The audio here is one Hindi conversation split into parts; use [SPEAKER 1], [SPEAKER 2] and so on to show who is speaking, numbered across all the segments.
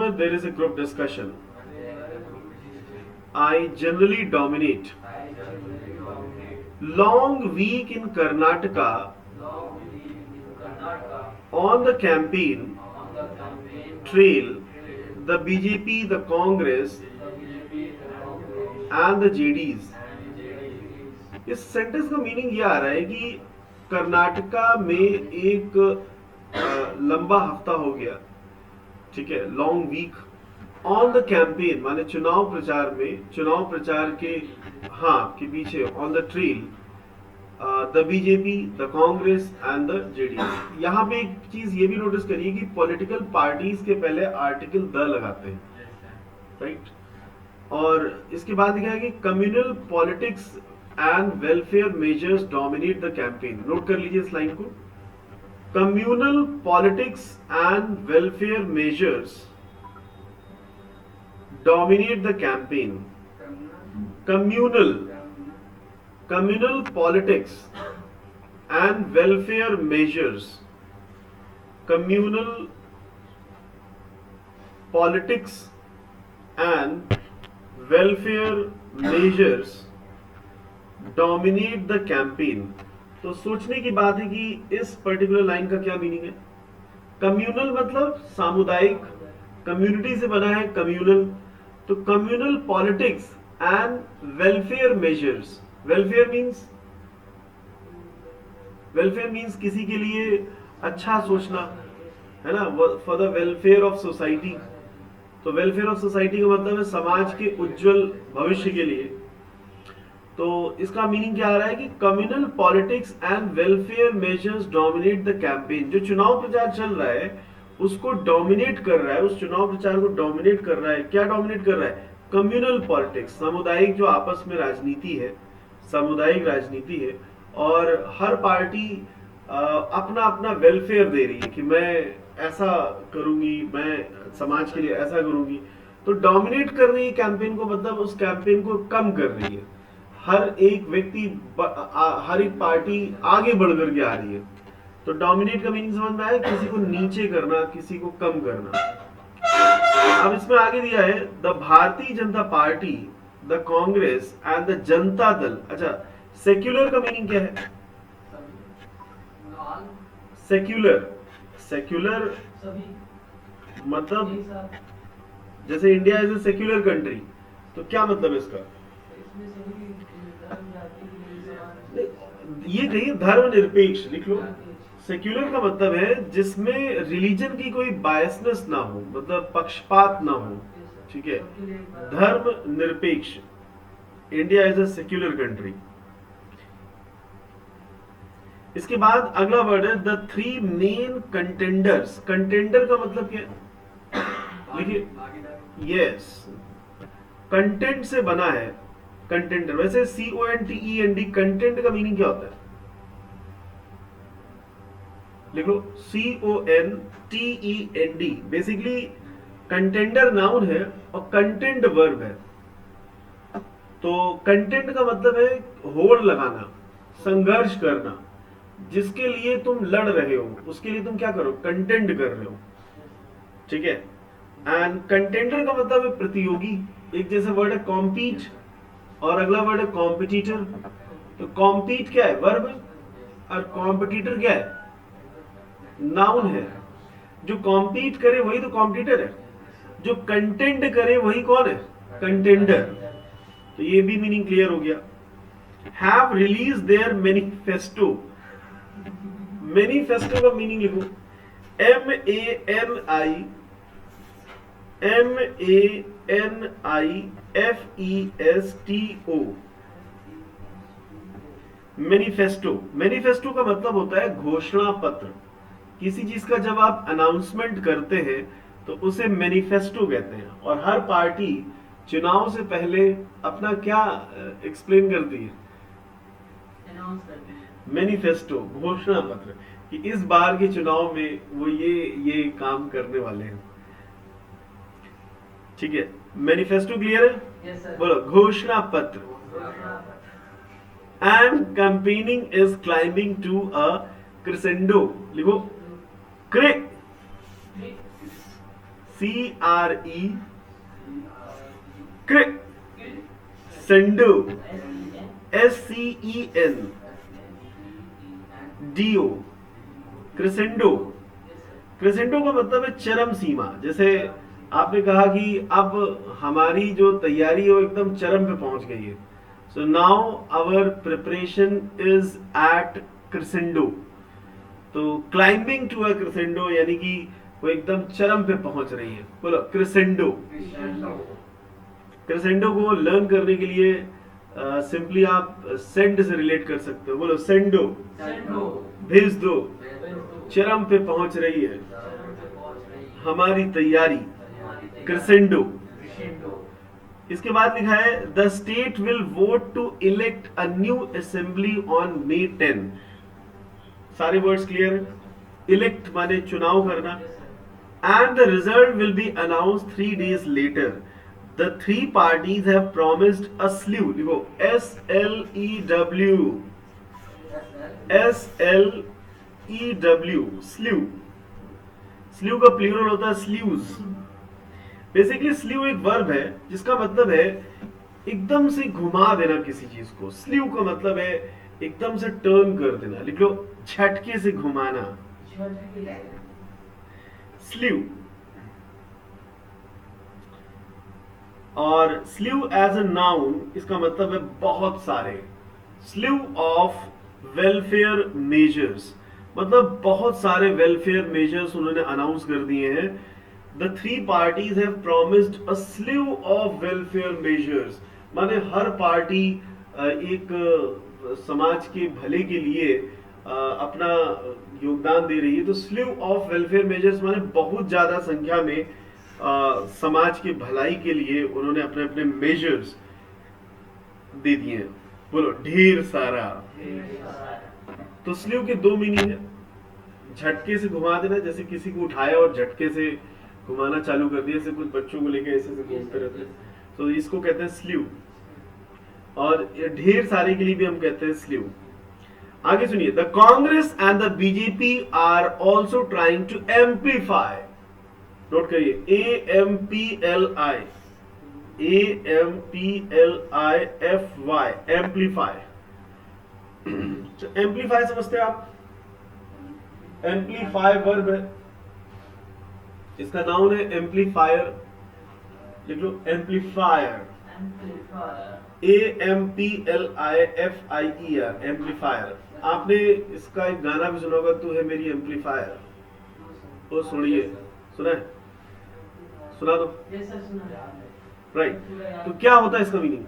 [SPEAKER 1] There is a group discussion. I generally dominate. Long week in Karnataka on the campaign trail, the BJP, the Congress, and the JDs. इस सेंटेंस का मीनिंग ये आ रहा है कि कर्नाटका में एक लंबा हफ्ता हो गया, ठीक है, long week on the campaign, माने चुनाव प्रचार में, चुनाव प्रचार के हाँ के पीछे on the trail, the BJP, the Congress and the JDS. यहाँ पे एक चीज ये भी नोटिस करिए कि पॉलिटिकल पार्टीज के पहले आर्टिकल द लगाते हैं, राइट। और इसके बाद क्या है कि communal politics and welfare measures dominate the campaign. Note कर लीजिए इस लाइन को, communal politics and welfare measures dominate the campaign. Communal politics and welfare measures. Communal politics and welfare measures dominate the campaign. तो सोचने की बात है कि इस पर्टिकुलर लाइन का क्या मीनिंग है। कम्युनल मतलब सामुदायिक, कम्युनिटी से बना है कम्युनल, तो communal politics and welfare measures. Welfare means किसी के लिए अच्छा सोचना, है ना, for the welfare of society. तो वेलफेयर ऑफ सोसाइटी का मतलब है समाज के उज्जवल भविष्य के लिए। तो इसका मीनिंग क्या आ रहा है कि communal politics and welfare measures dominate the campaign. जो चुनाव प्रचार चल रहा है उसको डोमिनेट कर रहा है, उस चुनाव प्रचार को डोमिनेट कर रहा है। क्या डोमिनेट कर रहा है? कम्युनल पॉलिटिक्स, सामुदायिक जो आपस में राजनीति है, सामुदायिक राजनीति है। और हर पार्टी अपना अपना वेलफेयर दे रही है कि मैं ऐसा करूंगी, मैं समाज के लिए ऐसा करूंगी। तो डोमिनेट कर रही है कैंपेन को, मतलब उस कैंपेन को कम कर रही है। हर एक व्यक्ति, हर एक पार्टी आगे बढ़ करके आ रही है। तो डोमिनेट का मीनिंग समझ में आया, किसी को नीचे करना, किसी को कम करना। अब इसमें आगे दिया है the Bharatiya Janata party, the Congress and the Janata Dal. अच्छा, सेक्युलर का मीनिंग क्या है? सेक्युलर मतलब जैसे India is a secular country, तो क्या मतलब इसका? ये कहिए धर्मनिरपेक्ष, लिख लो। सेक्युलर का मतलब है जिसमें रिलीजन की कोई बायसनेस ना हो, मतलब पक्षपात ना हो, ठीक है। धर्म निरपेक्ष, India is a secular country. इसके बाद अगला वर्ड है the three main contenders. Contender का मतलब क्या है? देखिए, यस, कंटेंट से बना है कंटेंडर। वैसे CONTEND, कंटेंट का मीनिंग क्या होता है? लिखो CONTEND। बेसिकली कंटेंडर नाउन है और कंटेंट वर्ब है। तो कंटेंट का मतलब है होड़ लगाना, संघर्ष करना। जिसके लिए तुम लड़ रहे हो उसके लिए तुम क्या करो? कंटेंट कर रहे हो, ठीक है। एंड कंटेंडर का मतलब है प्रतियोगी। एक जैसे वर्ड है कॉम्पीट और अगला वर्ड है कॉम्पिटिटर। तो कॉम्पीट क्या है? वर्ब है, और कॉम्पिटिटर क्या है? नाउन है। जो कॉम्पीट करे वही तो कॉम्पिटिटर है, जो कंटेंट करे वही कौन है? कंटेंडर। तो ये भी मीनिंग क्लियर हो गया। Have release there manifesto. Manifesto का मीनिंग लिखो MANIFESTO। मैनिफेस्टो का मतलब होता है घोषणा पत्र। किसी चीज का जब आप अनाउंसमेंट करते हैं तो उसे मैनिफेस्टो कहते हैं। और हर पार्टी चुनाव से पहले अपना क्या एक्सप्लेन करती है? मैनिफेस्टो, घोषणा पत्र, कि इस बार के चुनाव में वो ये काम करने वाले हैं, ठीक है। मैनिफेस्टो क्लियर है?
[SPEAKER 2] yes,
[SPEAKER 1] बोलो घोषणा पत्र। And campaigning is climbing to a crescendo. लिखो cre CRE, crescendo, SCENDO, crescendo. Crescendo का मतलब है चरम सीमा। जैसे आपने कहा कि अब हमारी जो तैयारी है वो एकदम चरम पे पहुंच गई है। So now our preparation is at crescendo. तो क्लाइंबिंग टू अ क्रिसेंडो यानी कि वो एकदम चरम पे पहुंच रही है। बोलो क्रिसेंडो। क्रिसेंडो को लर्न करने के लिए सिंपली आप सेंड से रिलेट कर सकते हो। बोलो सेंडो, भेज दो, चरम पे पहुंच रही है हमारी तैयारी, क्रिसेंडो। इसके बाद लिखा है the state will vote to elect a new assembly on May 10। सारे वर्ड्स क्लियर है? इलेक्ट माने चुनाव करना। And the result will be announce 3 days later. The 3 parties have promised a slew. देखो SLEW, SLEW, slew। स्ल्यू का प्लूरल होता है स्ल्यूज। बेसिकली स्ल्यू एक वर्ब है जिसका मतलब है एकदम से घुमा देना किसी चीज को। स्ल्यू का मतलब है एकदम से टर्न कर देना। लिख लो झटके से घुमाना, स्ल्यू। और स्ल्यू एज अ नाउन इसका मतलब है बहुत सारे। स्ल्यू ऑफ वेलफेयर मेजर्स मतलब बहुत सारे वेलफेयर मेजर्स उन्होंने अनाउंस कर दिए हैं। The 3 parties have promised a slew of welfare measures। माने हर पार्टी एक समाज के भले के लिए अपना योगदान दे रही है। तो स्ल्यू ऑफ वेलफेयर मेजर्स माने बहुत ज्यादा संख्या में समाज की भलाई के लिए उन्होंने अपने अपने मेजर्स दे दिए हैं। बोलो ढेर सारा। तो स्ल्यू के 2 मीनिंग है। झटके से घुमा देना, जैसे किसी को उठाया और झटके से घुमाना चालू कर दिया, जैसे कुछ बच्चों को लेकर ऐसे घूमते रहते हैं, तो इसको कहते हैं स्ल्यू। और ढेर सारे के लिए भी हम कहते हैं स्ल्यू। आगे सुनिए, the Congress and the BJP are also trying to amplify. Note करिए AMPLI, AMPLIFY, एम्पलीफाई। एम्पलीफाई समझते हैं आप? एम्पलीफाई वर्ब है, इसका नाउन है एम्पलीफायर। लिख लो एम्पलीफायर, AMPLIFIER, एम्पलीफायर। आपने इसका एक गाना भी सुना होगा, तू है मेरी एम्पलीफायर। वो सुनिए, सुना है? सुना दो। राइट। तो क्या होता है इसका मीनिंग?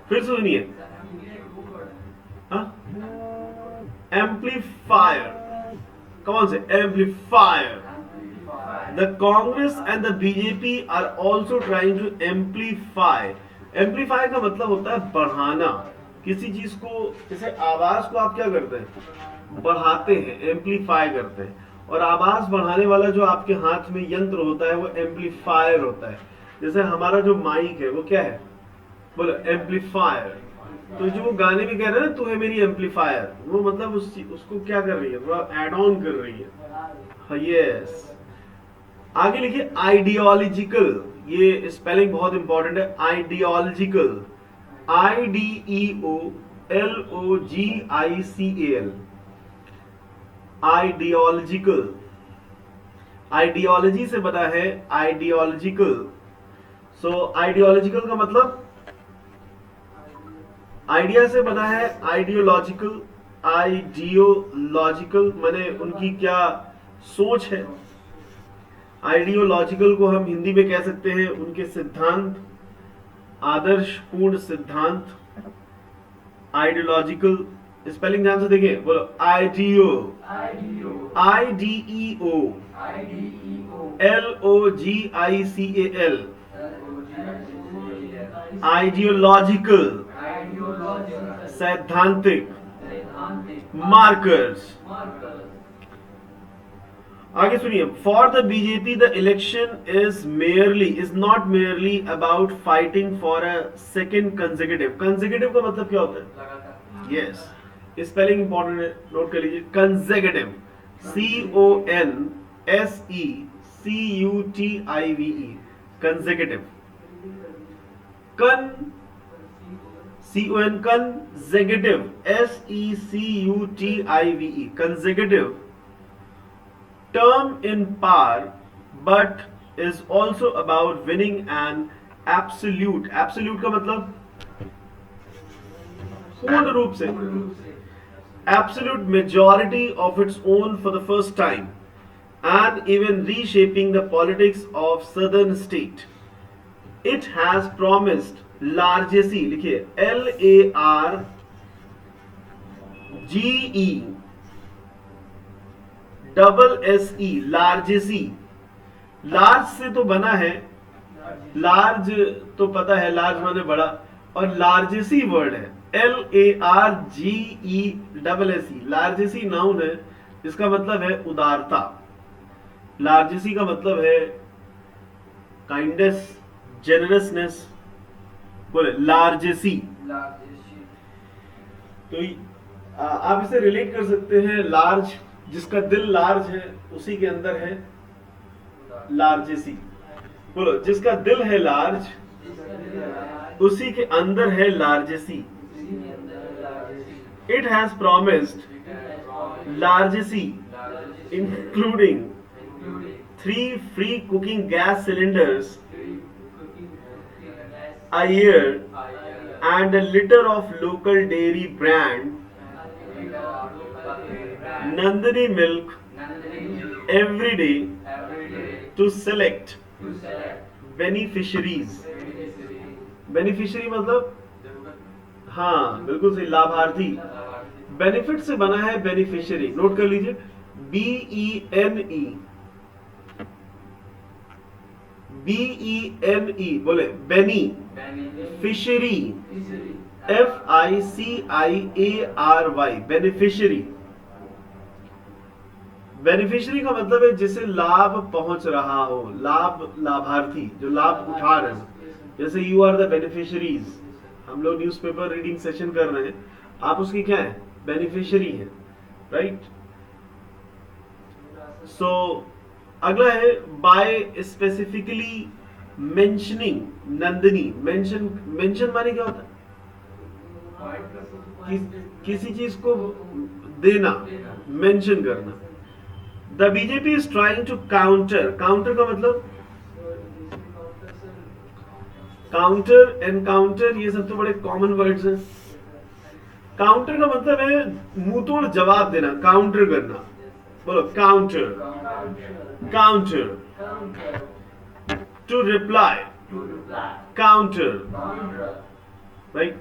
[SPEAKER 1] फिर सुनिए, एम्पलीफायर। कौन से? Amplifier. The Congress and the BJP are also trying to amplify. Amplify का मतलब होता है बढ़ाना किसी चीज को। जैसे आवाज को आप क्या करते हैं? बढ़ाते हैं, एम्पलीफाई करते हैं। और आवाज बढ़ाने वाला जो आपके हाथ में यंत्र होता है वो एम्पलीफायर होता है। जैसे हमारा जो माइक है वो क्या है? बोलो एम्पलीफायर। तो जो वो गाने में कह रहे हैं ना, तू है मेरी एम्पलीफायर, वो मतलब उसको क्या कर रही है? थोड़ा एड ऑन कर रही है। यस। आगे लिखिए आइडियोलॉजिकल। ये स्पेलिंग बहुत इंपॉर्टेंट है। Ideological, IDEOLOGICAL, ideological. आइडियोलॉजी से बना है आइडियोलॉजिकल। सो आइडियोलॉजिकल का मतलब आइडिया से बना है आइडियोलॉजिकल। आइडियोलॉजिकल माने उनकी क्या सोच है। आइडियोलॉजिकल को हम हिंदी में कह सकते हैं उनके सिद्धांत, आदर्शपूर्ण सिद्धांत। आइडियोलॉजिकल स्पेलिंग ध्यान से देखिए। बोलो आइडियो, IDEO LOGICAL, आइडियोलॉजिकल, सैद्धांतिक, मार्कर्स। आगे सुनिए, for the BJP the election is not merely about fighting for a second consecutive. Consecutive का मतलब क्या होता है? यस, स्पेलिंग इंपॉर्टेंट है, नोट कर लीजिए। Consecutive, CONSECUTIVE, CUTIVE, consecutive. Con, CON, consecutive, SECUTIVE, consecutive. Term in par, but is also about winning an absolute. Absolute का मतलब पूर्ण रूप से, absolute majority of its own for the first time, and even reshaping the politics of southern state. It has promised largesse, लिखिए LARGE double SE, largesse. Large से तो बना है, लार्ज तो पता है, लार्ज माने बड़ा, और लार्जेसी वर्ड है, LARGE लार्जेसी नाउन है, इसका मतलब है उदारता. लार्जेसी का मतलब है काइंडनेस, जेनरसनेस. बोले लार्जेसी. तो आप इसे रिलेट कर सकते हैं, लार्ज, जिसका दिल लार्ज है उसी के अंदर है लार्जेसी. बोलो, जिसका दिल है लार्ज उसी के अंदर है लार्जेसी. It has promised largesse, including 3 free cooking gas cylinders a year and a liter of local dairy brand Nandini milk every day to select beneficiaries. Beneficiary मतलब, हाँ बिल्कुल सही, लाभार्थी. बेनिफिट से बना है बेनिफिशियरी, नोट कर लीजिए, BENE, बोले बेनी, फिशरी, FICIARY, बेनिफिशियरी. बेनिफिशियरी का मतलब है जिसे लाभ पहुंच रहा हो, लाभार्थी जो लाभ उठा रहे हो. जैसे यू आर द बेनिफिशियरीज, हम लोग न्यूज़पेपर रीडिंग सेशन कर रहे हैं, आप उसकी क्या है, बेनिफिशियरी है, राइट. सो अगला है by specifically mentioning Nandini. Mention माने क्या होता है, किसी चीज को देना, मेंशन करना. The BJP is trying to counter. Counter का मतलब, काउंटर, एनकाउंटर, ये सब तो बड़े कॉमन वर्ड्स हैं. काउंटर का मतलब है मुंह तोड़ जवाब देना, काउंटर करना. बोलो counter, counter. To reply, counter, right.